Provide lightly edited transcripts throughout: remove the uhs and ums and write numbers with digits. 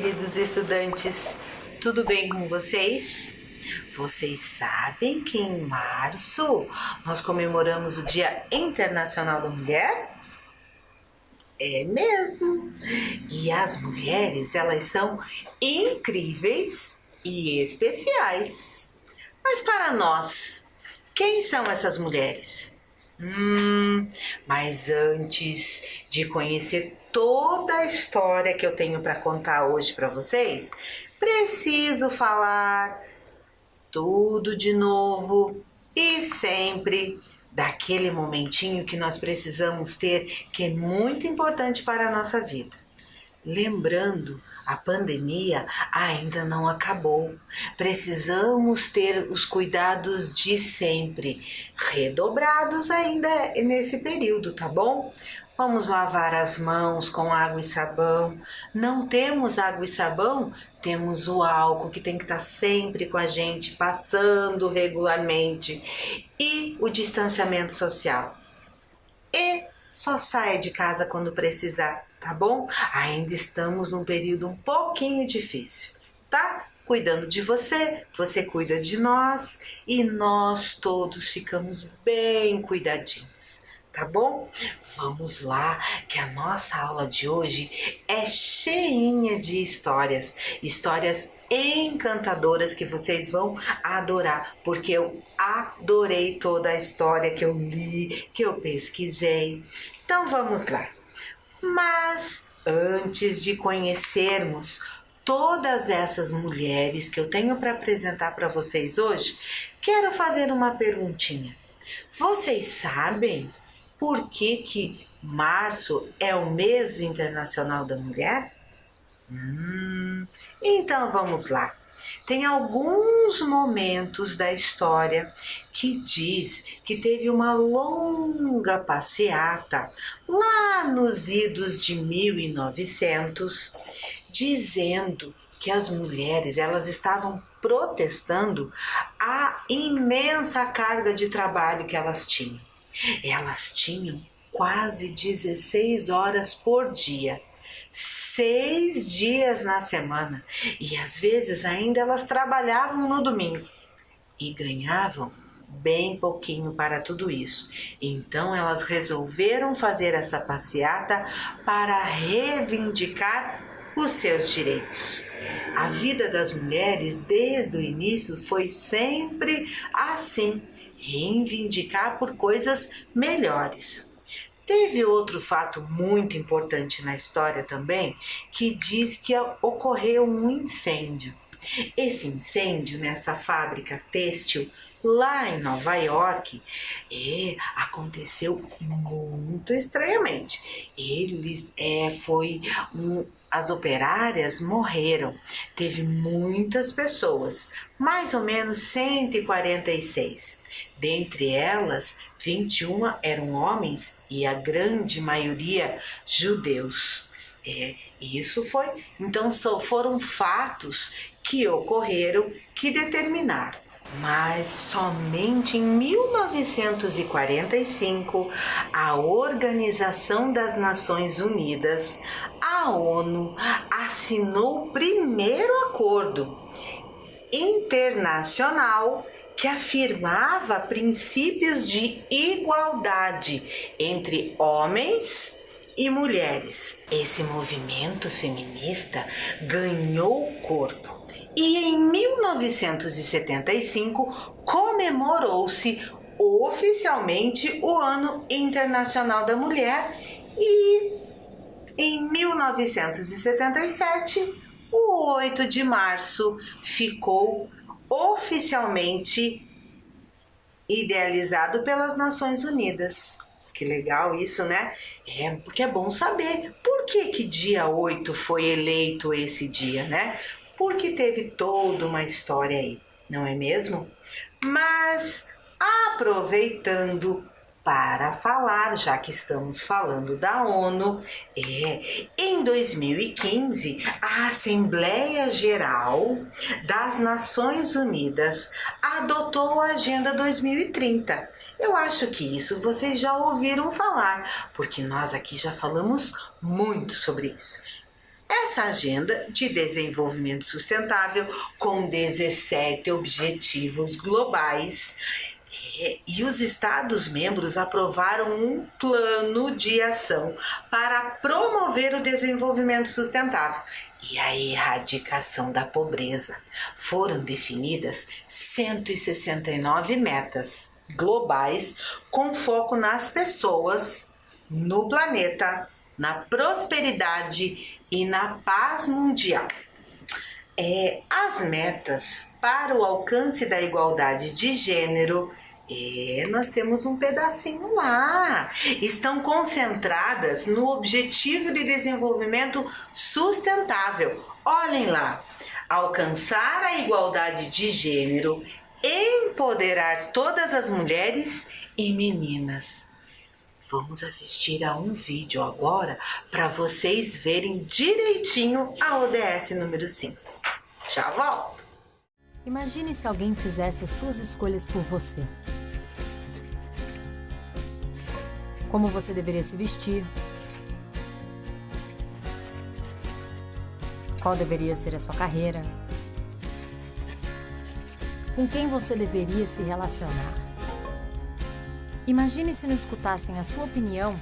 queridos estudantes, tudo bem com vocês? Vocês sabem que em março nós comemoramos o Dia Internacional da Mulher? É mesmo! E as mulheres, elas são incríveis e especiais. Mas para nós, quem são essas mulheres? Mas antes de conhecer toda a história que eu tenho para contar hoje para vocês, preciso falar tudo de novo e sempre daquele momentinho que nós precisamos ter, que é muito importante para a nossa vida. Lembrando, a pandemia ainda não acabou. Precisamos ter os cuidados de sempre, redobrados ainda nesse período, tá bom? Vamos lavar as mãos com água e sabão. Não temos água e sabão? Temos o álcool, que tem que estar sempre com a gente, passando regularmente. E o distanciamento social. E só saia de casa quando precisar, tá bom? Ainda estamos num período um pouquinho difícil, tá? Cuidando de você, você cuida de nós e nós todos ficamos bem cuidadinhos, tá bom? Vamos lá, que a nossa aula de hoje é cheinha de histórias encantadoras que vocês vão adorar, porque eu adorei toda a história que eu li, que eu pesquisei. Então vamos lá. Mas antes de conhecermos todas essas mulheres que eu tenho para apresentar para vocês hoje, quero fazer uma perguntinha. Vocês sabem por que março é o mês internacional da mulher? Então vamos lá. Tem alguns momentos da história que diz que teve uma longa passeata lá nos idos de 1900, dizendo que as mulheres elas estavam protestando a imensa carga de trabalho que elas tinham. Elas tinham quase 16 horas por dia, 6 dias na semana, e às vezes ainda elas trabalhavam no domingo e ganhavam bem pouquinho para tudo isso. Então elas resolveram fazer essa passeata para reivindicar os seus direitos. A vida das mulheres desde o início foi sempre assim, reivindicar por coisas melhores. Teve outro fato muito importante na história também, que diz que ocorreu um incêndio. Esse incêndio nessa fábrica têxtil lá em Nova York aconteceu muito estranhamente. As operárias morreram. Teve muitas pessoas, mais ou menos 146. Dentre elas, 21 eram homens e a grande maioria judeus. Então foram fatos que ocorreram que determinaram. Mas somente em 1945, a Organização das Nações Unidas, a ONU, assinou o primeiro acordo internacional que afirmava princípios de igualdade entre homens e mulheres. Esse movimento feminista ganhou corpo. E em 1975 comemorou-se oficialmente o Ano Internacional da Mulher e em 1977 o 8 de março ficou oficialmente idealizado pelas Nações Unidas. Que legal isso, né? Porque é bom saber por que dia 8 foi eleito esse dia, né? Porque teve toda uma história aí, não é mesmo? Mas, aproveitando para falar, já que estamos falando da ONU, em 2015, a Assembleia Geral das Nações Unidas adotou a Agenda 2030. Eu acho que isso vocês já ouviram falar, porque nós aqui já falamos muito sobre isso. essa agenda de desenvolvimento sustentável com 17 objetivos globais. E os Estados-membros aprovaram um plano de ação para promover o desenvolvimento sustentável e a erradicação da pobreza. Foram definidas 169 metas globais com foco nas pessoas, no planeta, na prosperidade e na paz mundial. As metas para o alcance da igualdade de gênero, nós temos um pedacinho lá. Estão concentradas no Objetivo de Desenvolvimento Sustentável. Olhem lá. Alcançar a igualdade de gênero, empoderar todas as mulheres e meninas. Vamos assistir a um vídeo agora para vocês verem direitinho a ODS número 5. Já volto! Imagine se alguém fizesse as suas escolhas por você. Como você deveria se vestir, qual deveria ser a sua carreira, com quem você deveria se relacionar. Imagine se não escutassem a sua opinião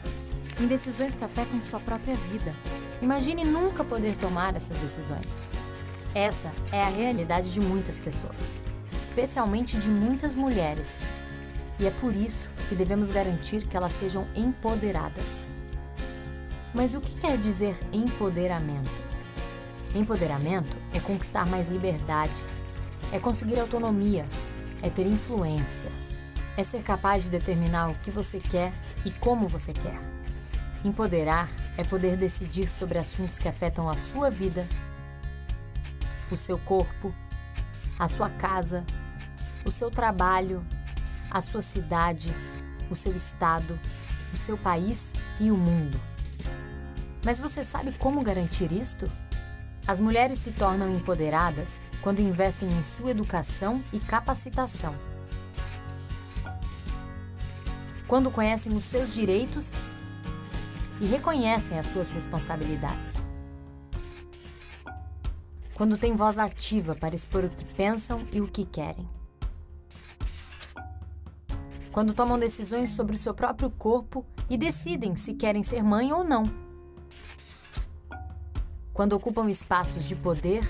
em decisões que afetam sua própria vida. Imagine nunca poder tomar essas decisões. Essa é a realidade de muitas pessoas, especialmente de muitas mulheres. E é por isso que devemos garantir que elas sejam empoderadas. Mas o que quer dizer empoderamento? Empoderamento é conquistar mais liberdade, é conseguir autonomia, é ter influência, é ser capaz de determinar o que você quer e como você quer. Empoderar é poder decidir sobre assuntos que afetam a sua vida, o seu corpo, a sua casa, o seu trabalho, a sua cidade, o seu estado, o seu país e o mundo. Mas você sabe como garantir isto? As mulheres se tornam empoderadas quando investem em sua educação e capacitação. Quando conhecem os seus direitos e reconhecem as suas responsabilidades. Quando têm voz ativa para expor o que pensam e o que querem. Quando tomam decisões sobre o seu próprio corpo e decidem se querem ser mãe ou não. Quando ocupam espaços de poder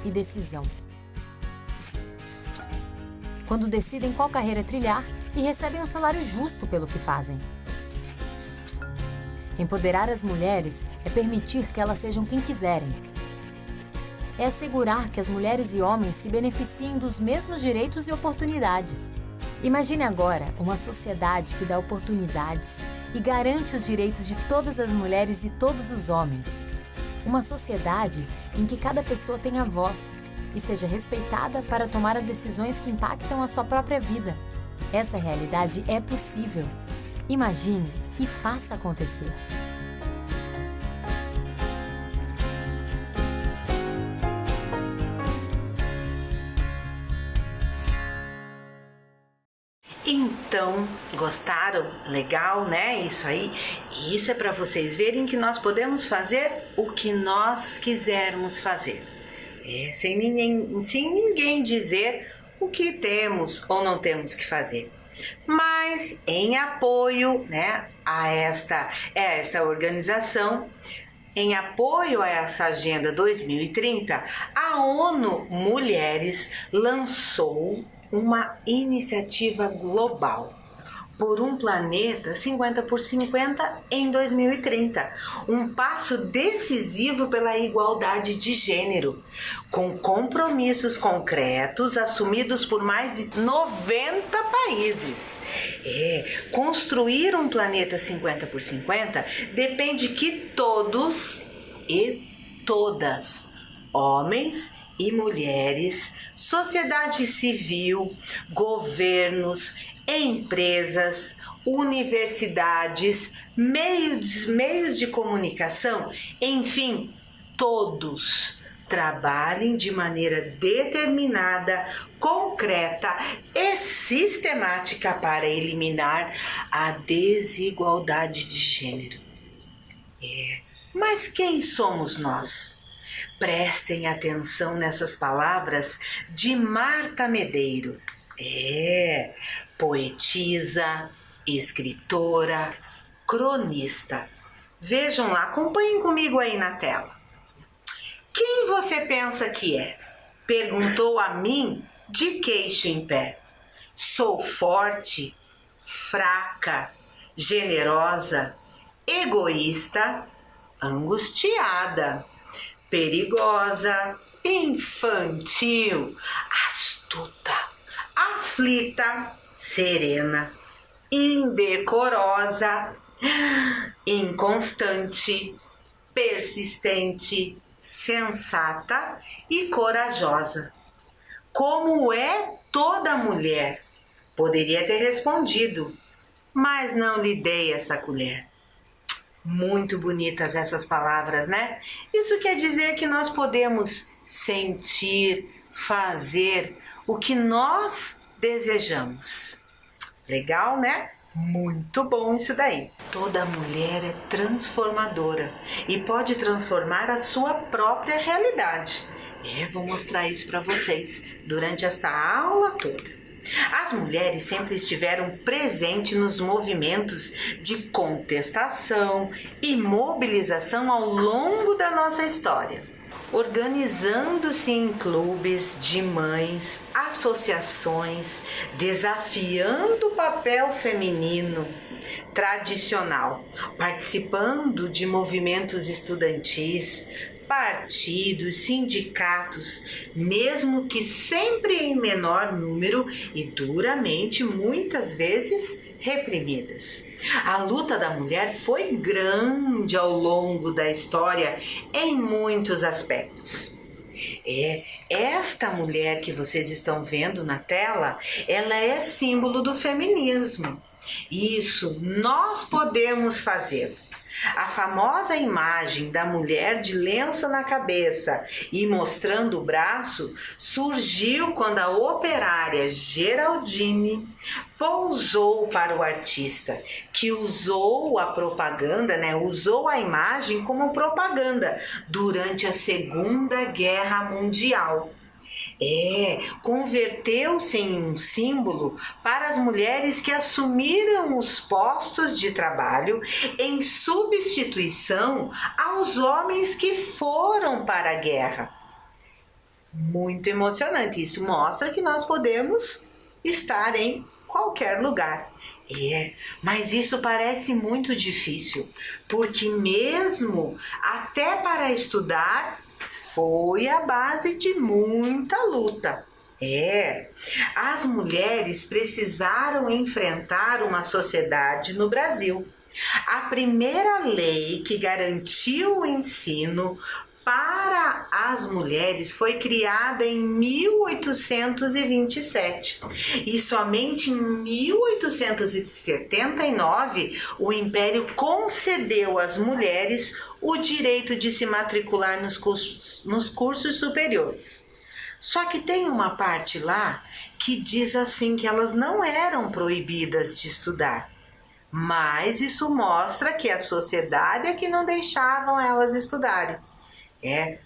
e decisão. Quando decidem qual carreira trilhar e recebem um salário justo pelo que fazem. Empoderar as mulheres é permitir que elas sejam quem quiserem. É assegurar que as mulheres e homens se beneficiem dos mesmos direitos e oportunidades. Imagine agora uma sociedade que dá oportunidades e garante os direitos de todas as mulheres e todos os homens. Uma sociedade em que cada pessoa tenha voz e seja respeitada para tomar as decisões que impactam a sua própria vida. Essa realidade é possível. Imagine e faça acontecer. Então, gostaram? Legal, né? Isso aí. Isso é para vocês verem que nós podemos fazer o que nós quisermos fazer. Sem ninguém dizer o que temos ou não temos que fazer. Mas em apoio, né, a esta organização, em apoio a essa Agenda 2030, a ONU Mulheres lançou uma iniciativa global por um planeta 50 por 50 em 2030, um passo decisivo pela igualdade de gênero, com compromissos concretos assumidos por mais de 90 países. Construir um planeta 50 por 50 depende que todos e todas, homens e mulheres, sociedade civil, governos, empresas, universidades, meios de comunicação, enfim, todos trabalhem de maneira determinada, concreta e sistemática para eliminar a desigualdade de gênero. Mas quem somos nós? Prestem atenção nessas palavras de Marta Medeiro. Poetisa, escritora, cronista. Vejam lá, acompanhem comigo aí na tela. Quem você pensa que é? Perguntou a mim de queixo em pé. Sou forte, fraca, generosa, egoísta, angustiada, perigosa, infantil, astuta, aflita, serena, indecorosa, inconstante, persistente, sensata e corajosa. Como é toda mulher? Poderia ter respondido, mas não lhe dei essa colher. Muito bonitas essas palavras, né? Isso quer dizer que nós podemos sentir, fazer o que nós desejamos. Legal, né? Muito bom isso daí. Toda mulher é transformadora e pode transformar a sua própria realidade. Vou mostrar isso para vocês durante esta aula toda. As mulheres sempre estiveram presentes nos movimentos de contestação e mobilização ao longo da nossa história, organizando-se em clubes de mães, associações, desafiando o papel feminino tradicional, participando de movimentos estudantis, partidos, sindicatos, mesmo que sempre em menor número e duramente, muitas vezes, reprimidas. A luta da mulher foi grande ao longo da história em muitos aspectos. Esta mulher que vocês estão vendo na tela, ela é símbolo do feminismo. Isso nós podemos fazer. A famosa imagem da mulher de lenço na cabeça e mostrando o braço surgiu quando a operária Geraldine pousou para o artista, que usou a propaganda, usou a imagem como propaganda durante a Segunda Guerra Mundial. Converteu-se em um símbolo para as mulheres que assumiram os postos de trabalho em substituição aos homens que foram para a guerra. Muito emocionante, isso mostra que nós podemos estar em qualquer lugar. Mas isso parece muito difícil, porque mesmo até para estudar, foi a base de muita luta. As mulheres precisaram enfrentar uma sociedade no Brasil. A primeira lei que garantiu o ensino para as mulheres foi criada em 1827 e somente em 1879 o Império concedeu às mulheres o direito de se matricular nos cursos superiores. Só que tem uma parte lá que diz assim que elas não eram proibidas de estudar, mas isso mostra que a sociedade é que não deixavam elas estudarem.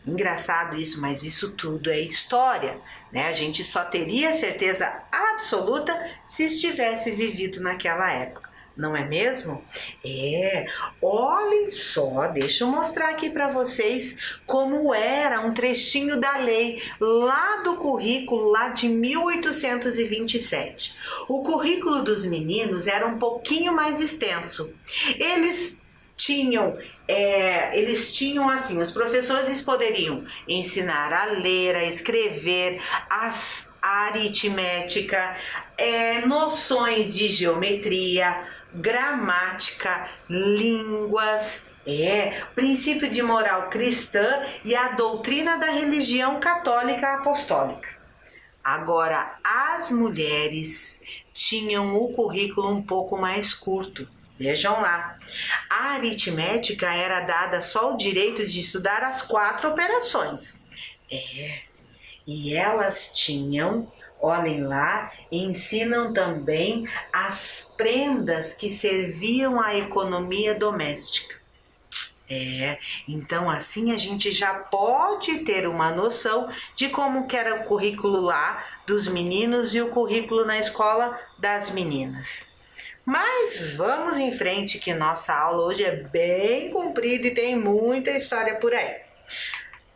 Engraçado isso, mas isso tudo é história, né? A gente só teria certeza absoluta se estivesse vivido naquela época, não é mesmo? Olhem só, deixa eu mostrar aqui para vocês como era um trechinho da lei lá do currículo lá de 1827. O currículo dos meninos era um pouquinho mais extenso. Eles tinham assim, os professores poderiam ensinar a ler, a escrever, a aritmética, noções de geometria, gramática, línguas, princípio de moral cristã e a doutrina da religião católica apostólica. Agora, as mulheres tinham o currículo um pouco mais curto. Vejam lá, a aritmética era dada só o direito de estudar as 4 operações. E elas tinham, olhem lá, ensinam também as prendas que serviam à economia doméstica. Então assim a gente já pode ter uma noção de como que era o currículo lá dos meninos e o currículo na escola das meninas. Mas vamos em frente que nossa aula hoje é bem comprida e tem muita história por aí.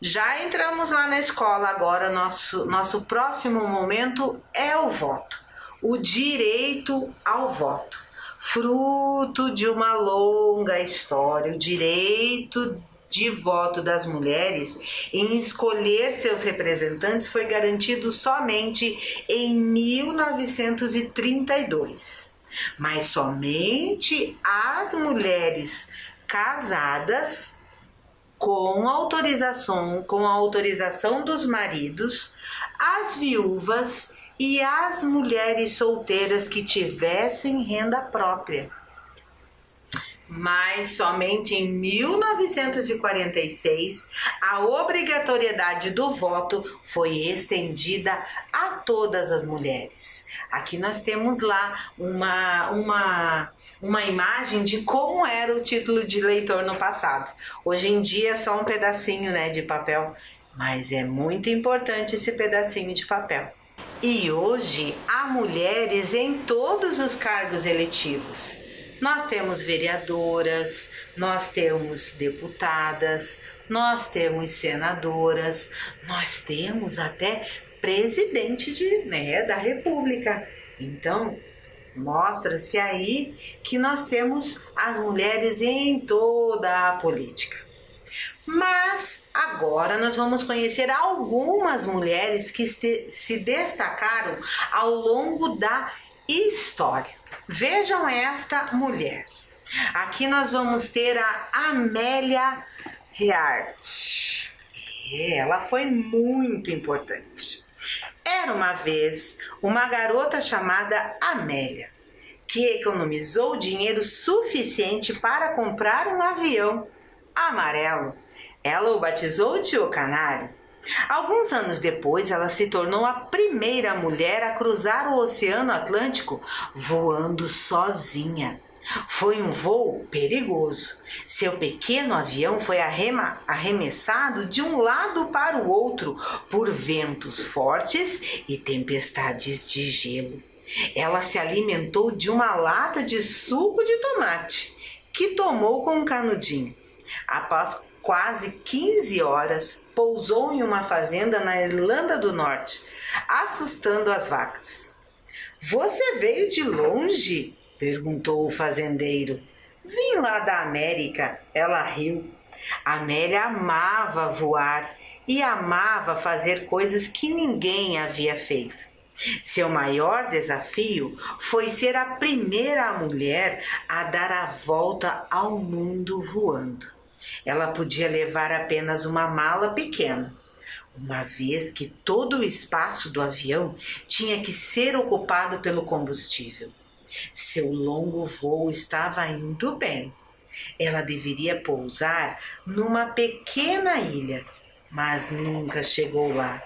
Já entramos lá na escola, agora nosso próximo momento é o voto, o direito ao voto. Fruto de uma longa história, o direito de voto das mulheres em escolher seus representantes foi garantido somente em 1932. Mas somente as mulheres casadas com a autorização dos maridos, as viúvas e as mulheres solteiras que tivessem renda própria. Mas somente em 1946 a obrigatoriedade do voto foi estendida a todas as mulheres. Aqui nós temos lá uma imagem de como era o título de eleitor no passado. Hoje em dia é só um pedacinho, de papel, mas é muito importante esse pedacinho de papel. E hoje há mulheres em todos os cargos eletivos. Nós temos vereadoras, nós temos deputadas, nós temos senadoras, nós temos até presidente da República. Então, mostra-se aí que nós temos as mulheres em toda a política. Mas agora nós vamos conhecer algumas mulheres que se destacaram ao longo da história. Vejam esta mulher. Aqui nós vamos ter a Amélia Earhart. Ela foi muito importante. Era uma vez uma garota chamada Amélia, que economizou dinheiro suficiente para comprar um avião amarelo. Ela o batizou de O Canário. Alguns anos depois, ela se tornou a primeira mulher a cruzar o Oceano Atlântico voando sozinha. Foi um voo perigoso. Seu pequeno avião foi arremessado de um lado para o outro por ventos fortes e tempestades de gelo. Ela se alimentou de uma lata de suco de tomate, que tomou com um canudinho. Após quase 15 horas, pousou em uma fazenda na Irlanda do Norte, assustando as vacas. "Você veio de longe?" perguntou o fazendeiro. "Vim lá da América." Ela riu. Amélia amava voar e amava fazer coisas que ninguém havia feito. Seu maior desafio foi ser a primeira mulher a dar a volta ao mundo voando. Ela podia levar apenas uma mala pequena, uma vez que todo o espaço do avião tinha que ser ocupado pelo combustível. Seu longo voo estava indo bem. Ela deveria pousar numa pequena ilha, mas nunca chegou lá.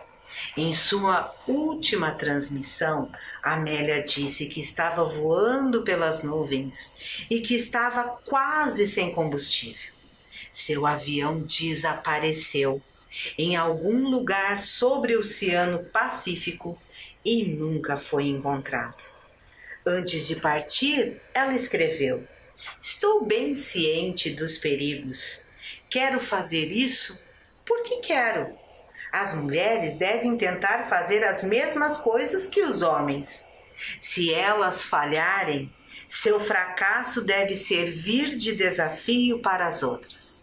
Em sua última transmissão, Amélia disse que estava voando pelas nuvens e que estava quase sem combustível. Seu avião desapareceu em algum lugar sobre o Oceano Pacífico e nunca foi encontrado. Antes de partir, ela escreveu: "Estou bem ciente dos perigos. Quero fazer isso porque quero. As mulheres devem tentar fazer as mesmas coisas que os homens. Se elas falharem, seu fracasso deve servir de desafio para as outras."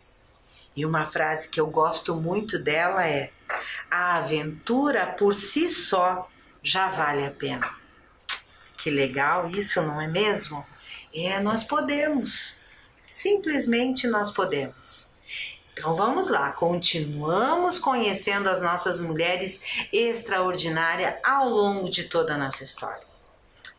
E uma frase que eu gosto muito dela é: "A aventura por si só já vale a pena." Que legal isso, não é mesmo? Nós podemos. Simplesmente nós podemos. Então vamos lá, continuamos conhecendo as nossas mulheres extraordinárias ao longo de toda a nossa história.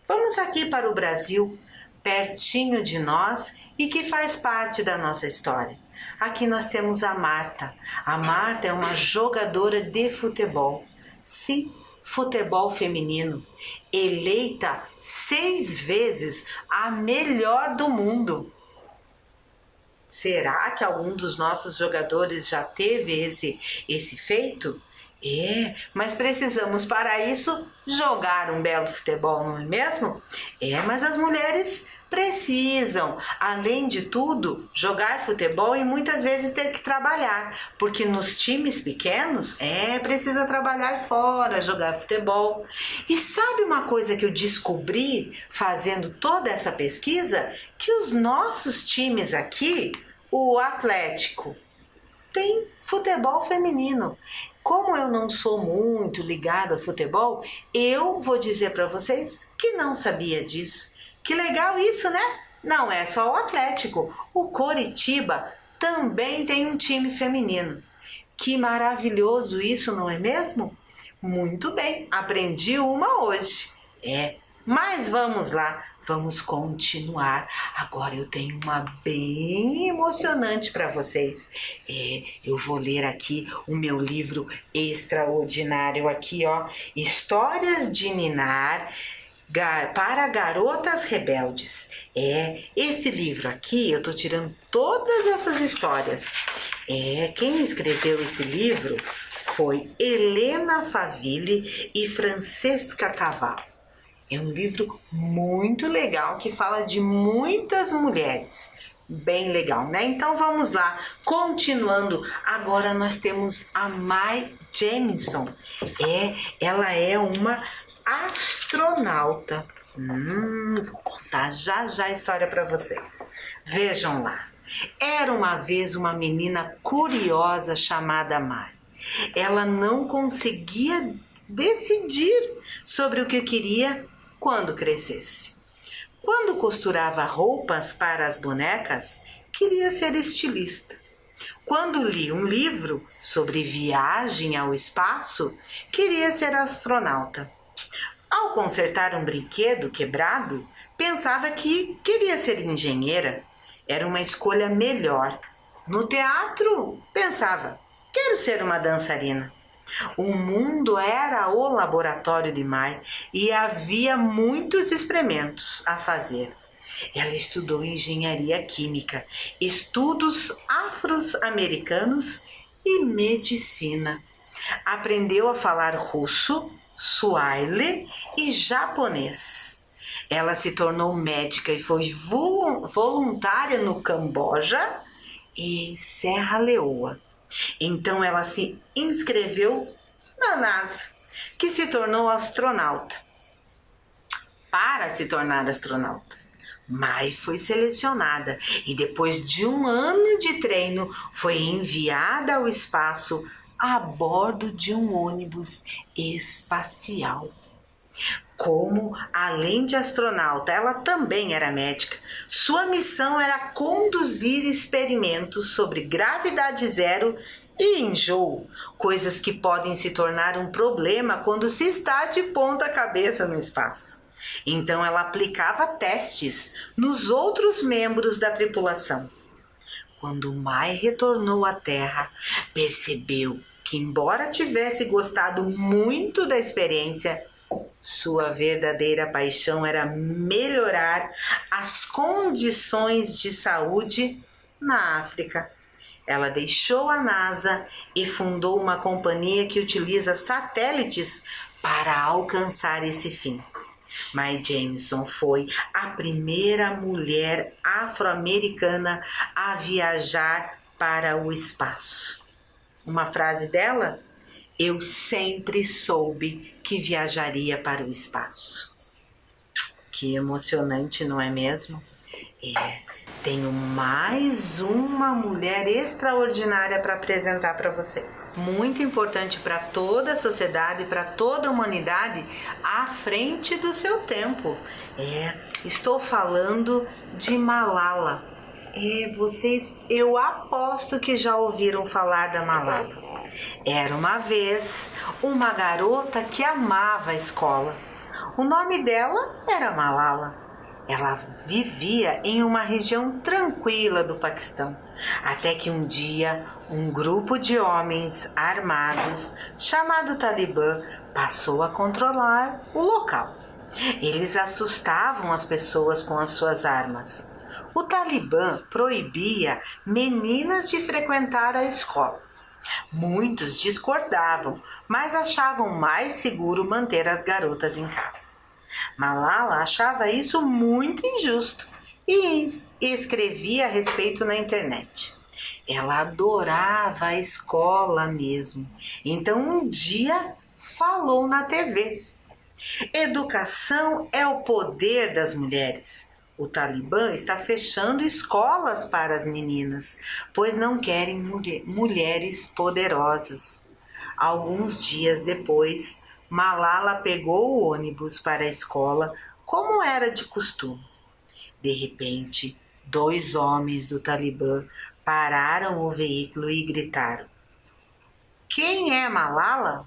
Vamos aqui para o Brasil, pertinho de nós e que faz parte da nossa história. Aqui nós temos a Marta. A Marta é uma jogadora de futebol. Sim, futebol feminino. Eleita 6 vezes a melhor do mundo. Será que algum dos nossos jogadores já teve esse feito? Mas precisamos para isso jogar um belo futebol, não é mesmo? Mas as mulheres precisam, além de tudo, jogar futebol e muitas vezes ter que trabalhar, porque nos times pequenos precisa trabalhar fora, jogar futebol. E sabe uma coisa que eu descobri fazendo toda essa pesquisa? Que os nossos times aqui, o Atlético, tem futebol feminino. Como eu não sou muito ligada a futebol, eu vou dizer para vocês que não sabia disso. Que legal isso, né? Não é só o Atlético. O Coritiba também tem um time feminino. Que maravilhoso isso, não é mesmo? Muito bem, aprendi uma hoje. Mas vamos lá, vamos continuar. Agora eu tenho uma bem emocionante para vocês. Eu vou ler aqui o meu livro extraordinário aqui, ó. Histórias de Ninar para garotas rebeldes. Este livro aqui, eu tô tirando todas essas histórias. Quem escreveu este livro foi Helena Favilli e Francesca Cavallo. É um livro muito legal que fala de muitas mulheres. Bem legal, né? Então vamos lá, continuando. Agora nós temos a Mae Jemison. Ela é uma astronauta. Vou contar já a história para vocês. Vejam lá. Era uma vez uma menina curiosa chamada Mae. Ela não conseguia decidir sobre o que queria quando crescesse. Quando costurava roupas para as bonecas, queria ser estilista. Quando lia um livro sobre viagem ao espaço, queria ser astronauta. Ao consertar um brinquedo quebrado, pensava que queria ser engenheira. Era uma escolha melhor. No teatro, pensava, quero ser uma dançarina. O mundo era o laboratório de Mae e havia muitos experimentos a fazer. Ela estudou engenharia química, estudos afro-americanos e medicina. Aprendeu a falar russo, suahili e japonês. Ela se tornou médica e foi voluntária no Camboja e Serra Leoa. Então ela se inscreveu na NASA, que se tornou astronauta. Para se tornar astronauta, Mae foi selecionada e depois de um ano de treino foi enviada ao espaço a bordo de um ônibus espacial. Como, além de astronauta, ela também era médica, sua missão era conduzir experimentos sobre gravidade zero e enjoo, coisas que podem se tornar um problema quando se está de ponta cabeça no espaço. Então ela aplicava testes nos outros membros da tripulação. Quando Mae retornou à Terra, percebeu que, embora tivesse gostado muito da experiência, sua verdadeira paixão era melhorar as condições de saúde na África. Ela deixou a NASA e fundou uma companhia que utiliza satélites para alcançar esse fim. Mae Jemison foi a primeira mulher afro-americana a viajar para o espaço. Uma frase dela: eu sempre soube que viajaria para o espaço. Que emocionante, não é mesmo? Tenho mais uma mulher extraordinária para apresentar para vocês. Muito importante para toda a sociedade, para toda a humanidade, à frente do seu tempo. Estou falando de Malala. Vocês, eu aposto que já ouviram falar da Malala. Era uma vez uma garota que amava a escola. O nome dela era Malala. Ela vivia em uma região tranquila do Paquistão, até que um dia um grupo de homens armados, chamado Talibã, passou a controlar o local. Eles assustavam as pessoas com as suas armas. O Talibã proibia meninas de frequentar a escola. Muitos discordavam, mas achavam mais seguro manter as garotas em casa. Malala achava isso muito injusto e escrevia a respeito na internet. Ela adorava a escola mesmo. Então um dia falou na TV: educação é o poder das mulheres. O Talibã está fechando escolas para as meninas, pois não querem mulheres poderosas. Alguns dias depois, Malala pegou o ônibus para a escola, como era de costume. De repente, 2 homens do Talibã pararam o veículo e gritaram: "Quem é Malala?"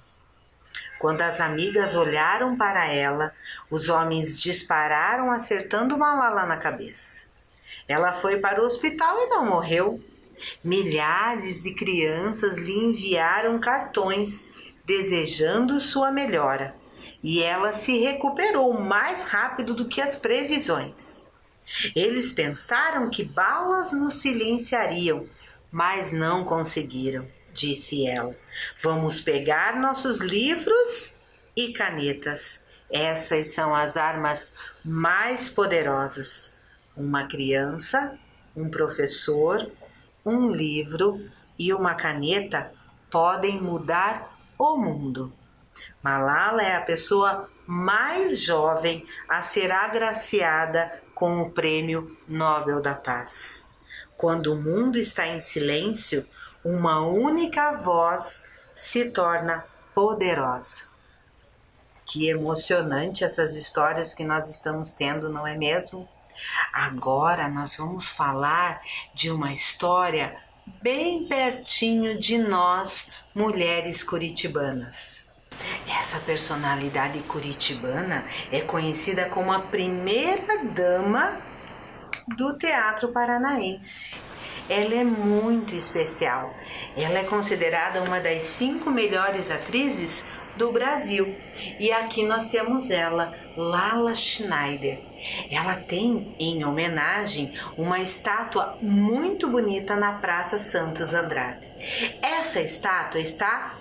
Quando as amigas olharam para ela, os homens dispararam, acertando Malala na cabeça. Ela foi para o hospital e não morreu. Milhares de crianças lhe enviaram cartões desejando sua melhora, e ela se recuperou mais rápido do que as previsões. Eles pensaram que balas nos silenciariam, mas não conseguiram, disse ela. Vamos pegar nossos livros e canetas. Essas são as armas mais poderosas. Uma criança, um professor, um livro e uma caneta podem mudar o mundo. Malala é a pessoa mais jovem a ser agraciada com o Prêmio Nobel da Paz. Quando o mundo está em silêncio, uma única voz se torna poderosa. Que emocionante essas histórias que nós estamos tendo, não é mesmo? Agora nós vamos falar de uma história bem pertinho de nós, mulheres curitibanas. Essa personalidade curitibana é conhecida como a primeira dama do teatro paranaense. Ela é muito especial. Ela é considerada uma das 5 melhores atrizes do Brasil. E aqui nós temos ela, Lala Schneider. Ela tem, em homenagem, uma estátua muito bonita na Praça Santos Andrade. Essa estátua está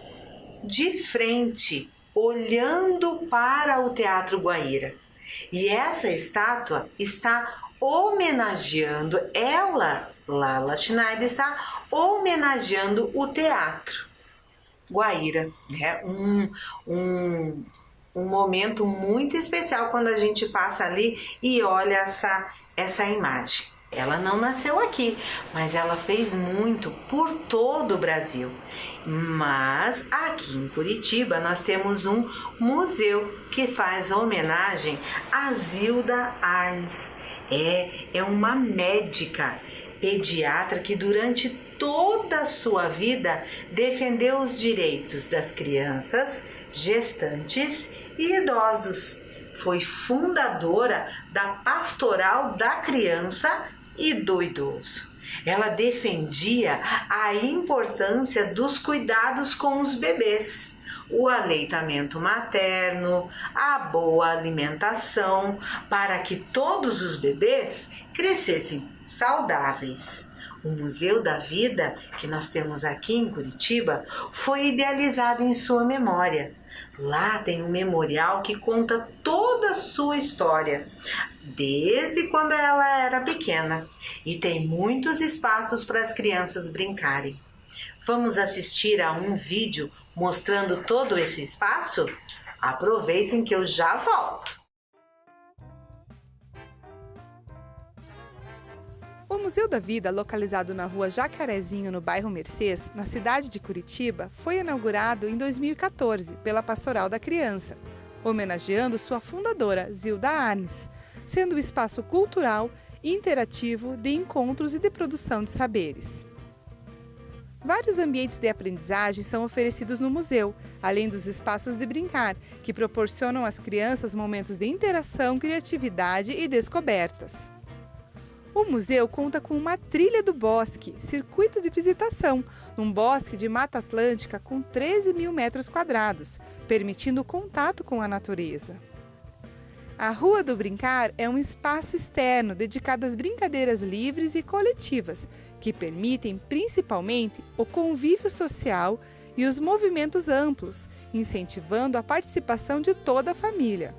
de frente, olhando para o Teatro Guaíra. E essa estátua está homenageando, Lala Schneider está homenageando o Teatro Guaíra. É um momento muito especial quando a gente passa ali e olha essa imagem. Ela não nasceu aqui, mas ela fez muito por todo o Brasil. Mas aqui em Curitiba nós temos um museu que faz homenagem a Zilda Arnes. É uma médica pediatra que durante toda a sua vida defendeu os direitos das crianças, gestantes e idosos. Foi fundadora da Pastoral da Criança e do Idoso. Ela defendia a importância dos cuidados com os bebês, o aleitamento materno, a boa alimentação, para que todos os bebês crescessem saudáveis. O Museu da Vida, que nós temos aqui em Curitiba, foi idealizado em sua memória. Lá tem um memorial que conta toda a sua história, desde quando ela era pequena, e tem muitos espaços para as crianças brincarem. Vamos assistir a um vídeo mostrando todo esse espaço? Aproveitem que eu já volto! O Museu da Vida, localizado na rua Jacarezinho, no bairro Mercês, na cidade de Curitiba, foi inaugurado em 2014 pela Pastoral da Criança, homenageando sua fundadora, Zilda Arnes, sendo um espaço cultural e interativo de encontros e de produção de saberes. Vários ambientes de aprendizagem são oferecidos no museu, além dos espaços de brincar, que proporcionam às crianças momentos de interação, criatividade e descobertas. O museu conta com uma trilha do bosque, circuito de visitação, num bosque de Mata Atlântica com 13 mil metros quadrados, permitindo o contato com a natureza. A Rua do Brincar é um espaço externo dedicado às brincadeiras livres e coletivas, que permitem principalmente o convívio social e os movimentos amplos, incentivando a participação de toda a família.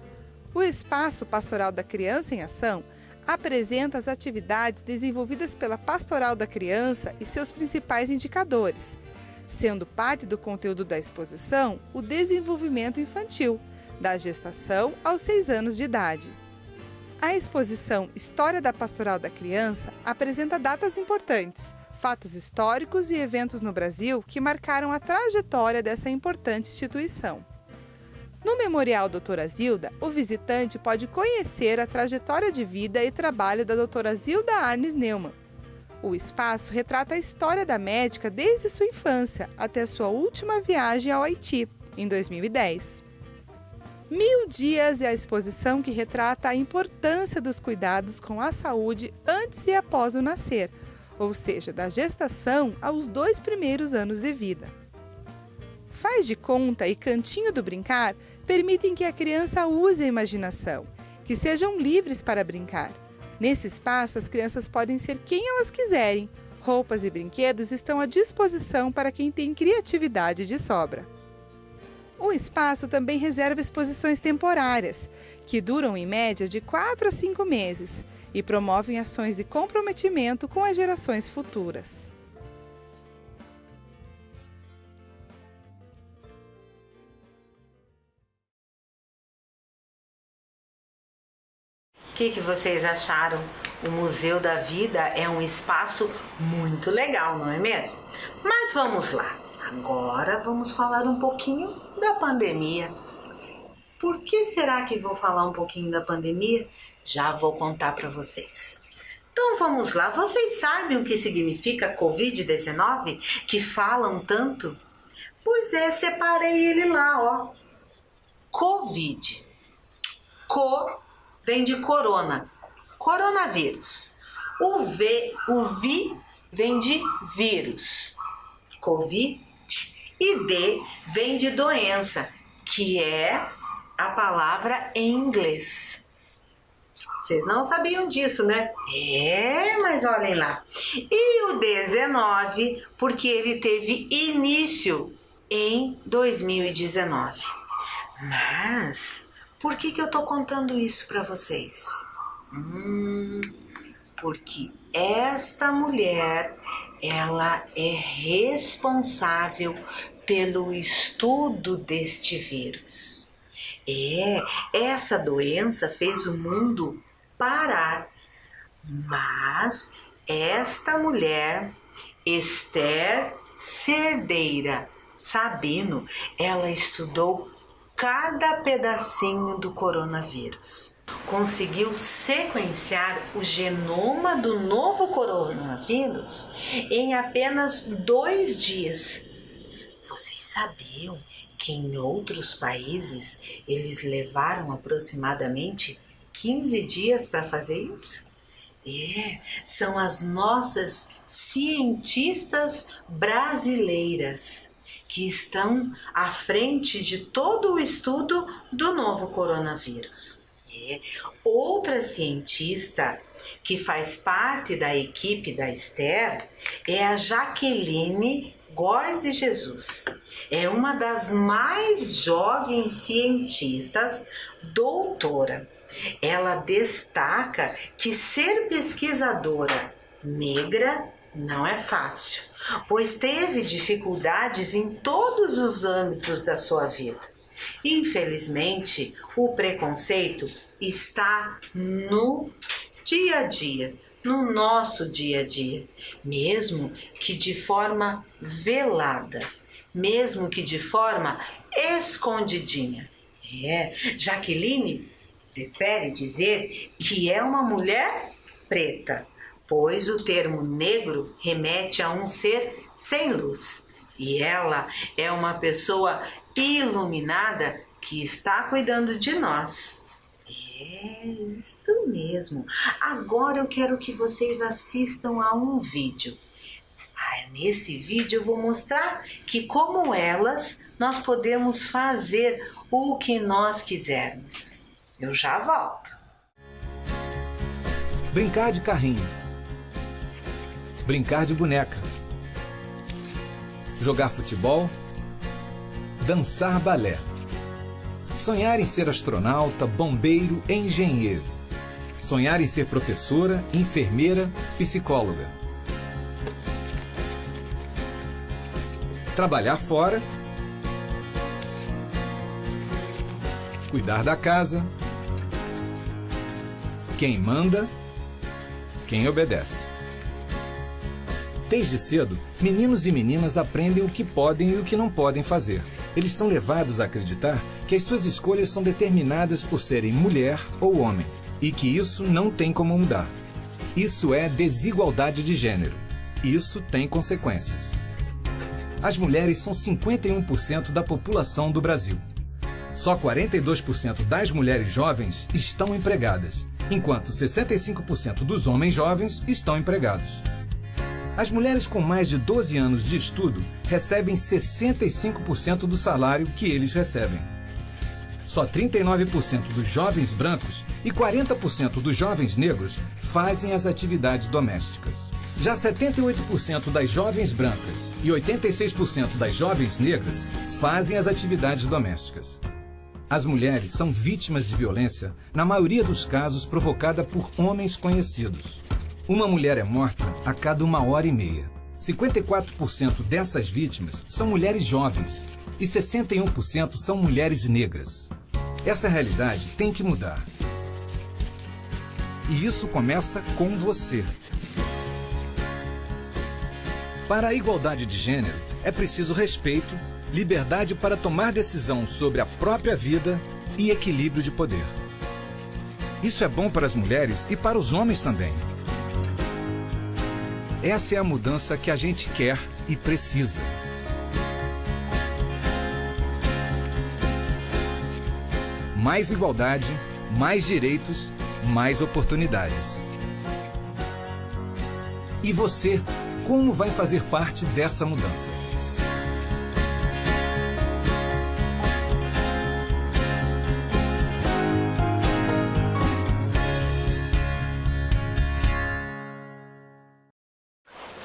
O Espaço Pastoral da Criança em Ação apresenta as atividades desenvolvidas pela Pastoral da Criança e seus principais indicadores, sendo parte do conteúdo da exposição o desenvolvimento infantil, da gestação aos 6 anos de idade. A exposição História da Pastoral da Criança apresenta datas importantes, fatos históricos e eventos no Brasil que marcaram a trajetória dessa importante instituição. No Memorial Doutora Zilda, o visitante pode conhecer a trajetória de vida e trabalho da doutora Zilda Arnes Neumann. O espaço retrata a história da médica desde sua infância até sua última viagem ao Haiti, em 2010. 1000 dias é a exposição que retrata a importância dos cuidados com a saúde antes e após o nascer, ou seja, da gestação aos 2 primeiros anos de vida. Faz de conta e Cantinho do Brincar permitem que a criança use a imaginação, que sejam livres para brincar. Nesse espaço, as crianças podem ser quem elas quiserem. Roupas e brinquedos estão à disposição para quem tem criatividade de sobra. O espaço também reserva exposições temporárias, que duram em média de 4 a 5 meses e promovem ações de comprometimento com as gerações futuras. O que vocês acharam? O Museu da Vida é um espaço muito legal, não é mesmo? Mas vamos lá. Agora vamos falar um pouquinho da pandemia. Por que será que vou falar um pouquinho da pandemia? Já vou contar para vocês. Então vamos lá. Vocês sabem o que significa Covid-19? Que falam tanto? Pois é, separei ele lá, ó. Covid. Vem de corona, coronavírus. O vi vem de vírus, Covid. E D vem de doença, que é a palavra em inglês. Vocês não sabiam disso, né? Mas olhem lá. E o 19, porque ele teve início em 2019. Mas por que eu tô contando isso para vocês? Porque esta mulher, ela é responsável pelo estudo deste vírus. Essa doença fez o mundo parar. Mas esta mulher, Esther Cerdeira Sabino, ela estudou cada pedacinho do coronavírus. Conseguiu sequenciar o genoma do novo coronavírus em apenas 2 dias. Vocês sabiam que em outros países eles levaram aproximadamente 15 dias para fazer isso? São as nossas cientistas brasileiras que estão à frente de todo o estudo do novo coronavírus. Outra cientista que faz parte da equipe da Esther é a Jaqueline Góes de Jesus. É uma das mais jovens cientistas, doutora. Ela destaca que ser pesquisadora negra não é fácil, pois teve dificuldades em todos os âmbitos da sua vida. Infelizmente, o preconceito está no dia a dia, no nosso dia a dia, mesmo que de forma velada, mesmo que de forma escondidinha. Jaqueline prefere dizer que é uma mulher preta, pois o termo negro remete a um ser sem luz. E ela é uma pessoa iluminada que está cuidando de nós. Isso mesmo. Agora eu quero que vocês assistam a um vídeo. Nesse vídeo eu vou mostrar que, como elas, nós podemos fazer o que nós quisermos. Eu já volto. Brincar de carrinho. Brincar de boneca. Jogar futebol. Dançar balé. Sonhar em ser astronauta, bombeiro, engenheiro. Sonhar em ser professora, enfermeira, psicóloga. Trabalhar fora. Cuidar da casa. Quem manda, quem obedece. Desde cedo, meninos e meninas aprendem o que podem e o que não podem fazer. Eles são levados a acreditar que as suas escolhas são determinadas por serem mulher ou homem, e que isso não tem como mudar. Isso é desigualdade de gênero. Isso tem consequências. As mulheres são 51% da população do Brasil. Só 42% das mulheres jovens estão empregadas, enquanto 65% dos homens jovens estão empregados. As mulheres com mais de 12 anos de estudo recebem 65% do salário que eles recebem. Só 39% dos jovens brancos e 40% dos jovens negros fazem as atividades domésticas. Já 78% das jovens brancas e 86% das jovens negras fazem as atividades domésticas. As mulheres são vítimas de violência, na maioria dos casos provocada por homens conhecidos. Uma mulher é morta a cada 1h30. 54% dessas vítimas são mulheres jovens e 61% são mulheres negras. Essa realidade tem que mudar. E isso começa com você. Para a igualdade de gênero, é preciso respeito, liberdade para tomar decisão sobre a própria vida e equilíbrio de poder. Isso é bom para as mulheres e para os homens também. Essa é a mudança que a gente quer e precisa. Mais igualdade, mais direitos, mais oportunidades. E você, como vai fazer parte dessa mudança?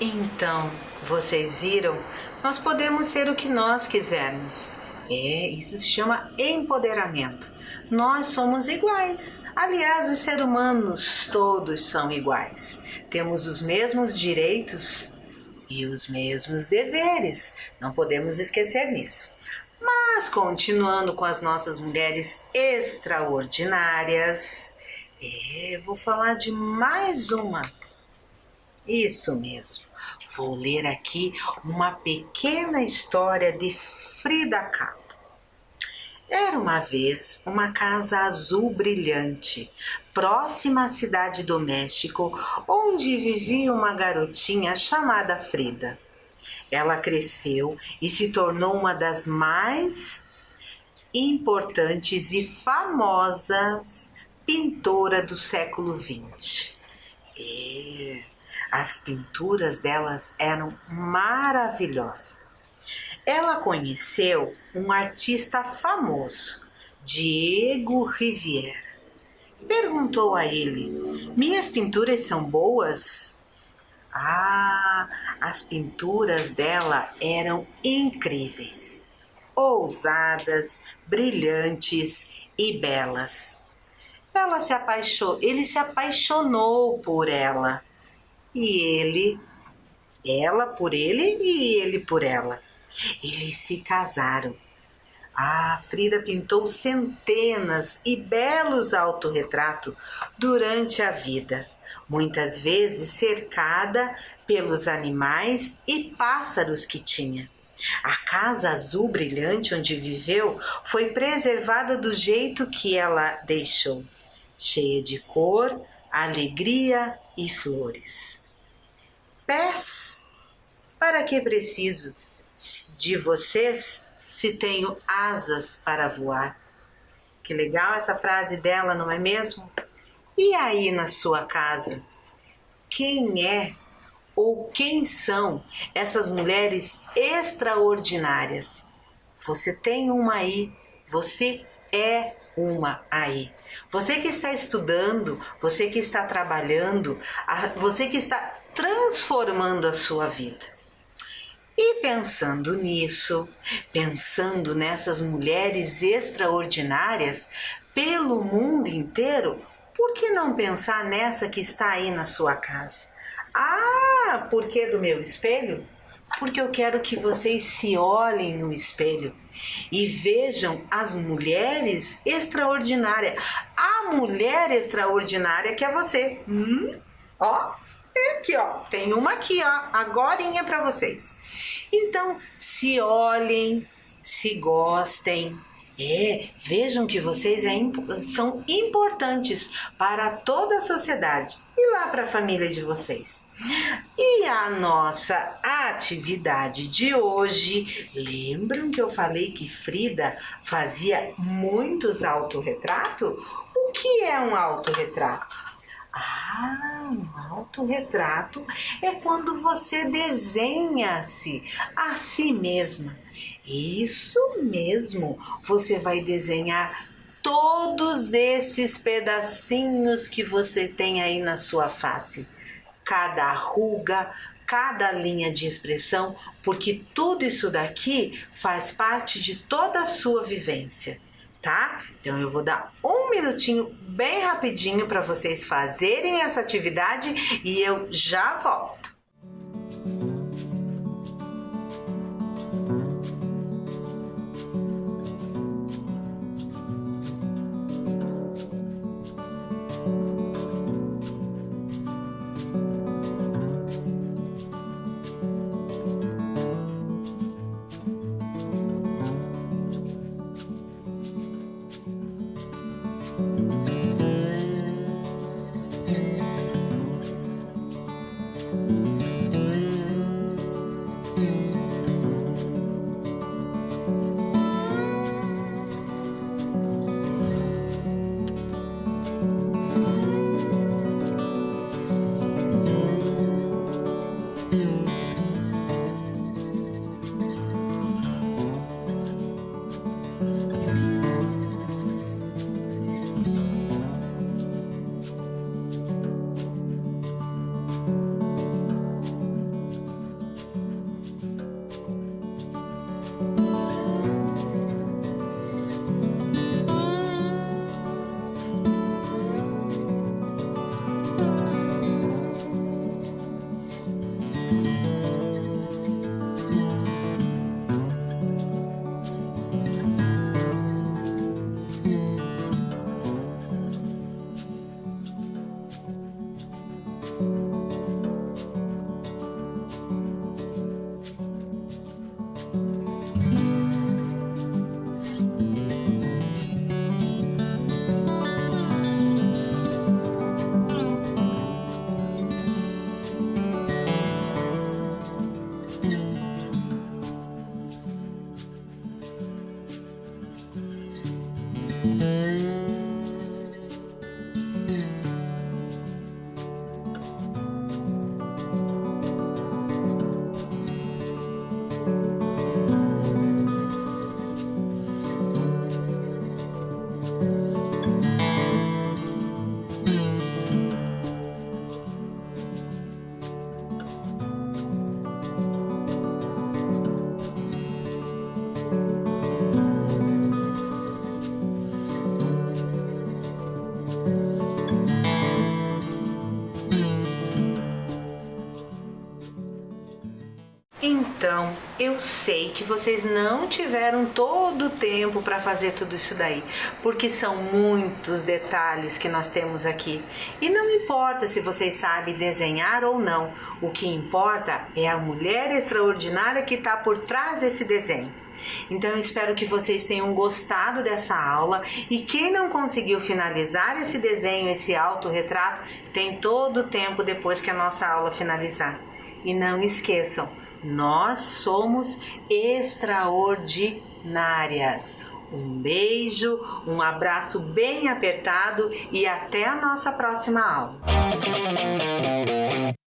Então, vocês viram? Nós podemos ser o que nós quisermos. Isso se chama empoderamento. Nós somos iguais. Aliás, os seres humanos todos são iguais. Temos os mesmos direitos e os mesmos deveres. Não podemos esquecer nisso. Mas, continuando com as nossas mulheres extraordinárias, vou falar de mais uma. Isso mesmo. Vou ler aqui uma pequena história de Frida Kahlo. Era uma vez uma casa azul brilhante, próxima à cidade do México, onde vivia uma garotinha chamada Frida. Ela cresceu e se tornou uma das mais importantes e famosas pintoras do século XX. As pinturas delas eram maravilhosas. Ela conheceu um artista famoso, Diego Rivera. Perguntou a ele: minhas pinturas são boas? As pinturas dela eram incríveis, ousadas, brilhantes e belas. Ele se apaixonou por ela. E ela por ele e ele por ela. Eles se casaram. Frida pintou centenas e belos autorretratos durante a vida, muitas vezes cercada pelos animais e pássaros que tinha. A casa azul brilhante onde viveu foi preservada do jeito que ela deixou, cheia de cor, alegria e flores. Pés, para que preciso de vocês se tenho asas para voar? Que legal essa frase dela, não é mesmo? E aí na sua casa, quem é ou quem são essas mulheres extraordinárias? Você tem uma aí, você é uma aí. Você que está estudando, você que está trabalhando, você que está transformando a sua vida. E pensando nisso, pensando nessas mulheres extraordinárias pelo mundo inteiro, por que não pensar nessa que está aí na sua casa? Ah, por que do meu espelho? Porque eu quero que vocês se olhem no espelho e vejam as mulheres extraordinárias. A mulher extraordinária que é você. Ó, aqui, ó. Tem uma aqui, ó. Agorinha para vocês. Então, se olhem, se gostem. Vejam que vocês são importantes para toda a sociedade e lá para a família de vocês. E a nossa atividade de hoje, lembram que eu falei que Frida fazia muitos autorretratos? O que é um autorretrato? Um autorretrato é quando você desenha-se a si mesma. Isso mesmo, você vai desenhar todos esses pedacinhos que você tem aí na sua face. Cada ruga, cada linha de expressão, porque tudo isso daqui faz parte de toda a sua vivência. Tá? Então eu vou dar um minutinho bem rapidinho para vocês fazerem essa atividade e eu já volto. Então, eu sei que vocês não tiveram todo o tempo para fazer tudo isso daí, porque são muitos detalhes que nós temos aqui. E não importa se vocês sabem desenhar ou não, o que importa é a mulher extraordinária que está por trás desse desenho. Então, eu espero que vocês tenham gostado dessa aula e quem não conseguiu finalizar esse desenho, esse autorretrato, tem todo o tempo depois que a nossa aula finalizar. E não esqueçam, nós somos extraordinárias. Um beijo, um abraço bem apertado e até a nossa próxima aula.